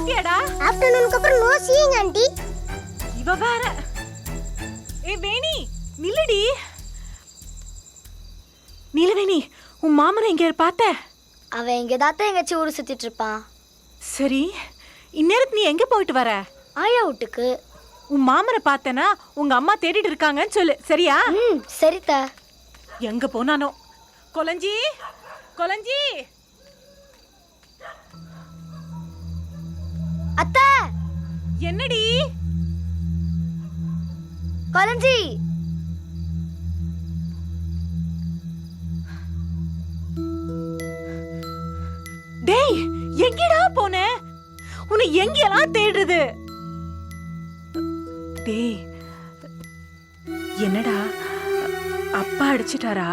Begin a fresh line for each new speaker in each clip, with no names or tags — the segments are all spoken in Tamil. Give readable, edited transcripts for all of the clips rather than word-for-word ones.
சாப்பிட்டியாடா?
ஆஃப்டர்நூனுக்கு அப்புறம் நோ சீயிங் ஆண்டி.
இவ வேற. ஏய் வேணி, நில்லுடி. நீலவேணி, உன் மாமனை எங்க பார்த்த?
அவன் எங்க தாத்தா எங்கச்சி ஊரு சுத்திட்டு இருப்பான்.
சரி, இந்நேரத்து நீ எங்க போயிட்டு வர?
ஆயா வீட்டுக்கு.
உன் மாமனை பார்த்தனா உங்க அம்மா தேடிட்டு இருக்காங்கன்னு சொல்லு, சரியா?
சரிதா.
எங்க போனானோ? கொலஞ்சி, கொலஞ்சி.
அத்தை.
என்னடி?
கொலஞ்சி.
டேய், எங்கடா போன? உன்னை எங்கெல்லாம் தேடுறது? டேய், என்னடா அப்பா அடிச்சிட்டாரா?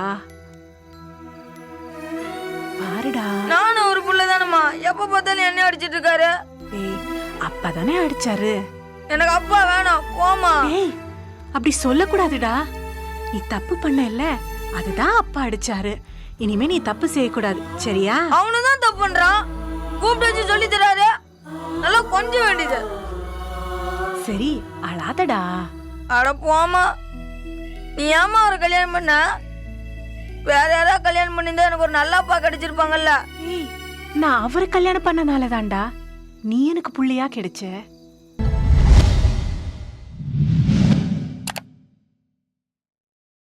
பாருடா.
நானும் ஒரு புள்ள தானம்மா, எப்ப பார்த்தாலும் என்ன அடிச்சிட்டு இருக்காரு.
டேய், அப்பா தானே அடிச்சாரு.
எனக்கு அப்பா வேணாம், போமா.
டேய், அப்படி சொல்லக்கூடாதுடா. நீ தப்பு பண்ணல, அதுதான் அப்பா அடிச்சாரு. இனிமே நீ தப்பு செய்யக்கூடாது, சரியா?
அவனுதான் தப்பு பண்றான். கூப்பிட்டு வச்சு சொல்லி தராரு, நல்லா கொஞ்சம் வேண்டியது.
சரி, அழாதடா.
அட போமா. நீ ஏமா அவரை கல்யாணம் பண்ண? வேற யாராவது கல்யாணம் பண்ணியிருந்தா எனக்கு ஒரு நல்ல அப்பா கிடைச்சிருப்பாங்கல்ல.
ஏய், நான் அவரை கல்யாணம் பண்ணனால தான்டா நீ எனக்கு புள்ளையா கிடைச்ச.